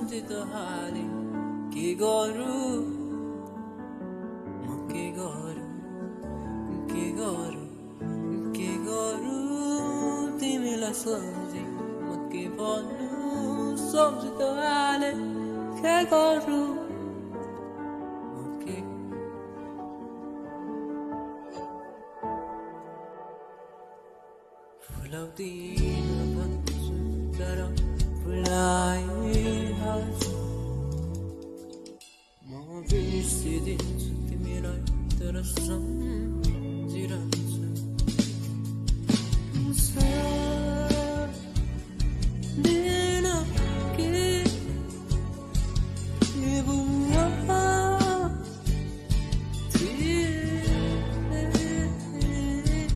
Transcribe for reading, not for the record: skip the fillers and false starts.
सम्झिँदो हाले के गरौँ म के गरौँ तिमीलाई सम्झि म के भन्नु सम्झिँदो हाले के गरौँ म के फुलाउँदिन भन्छु तर फुलाइहाल्छु म बिर्सिदिन्छु तिमीलाई तर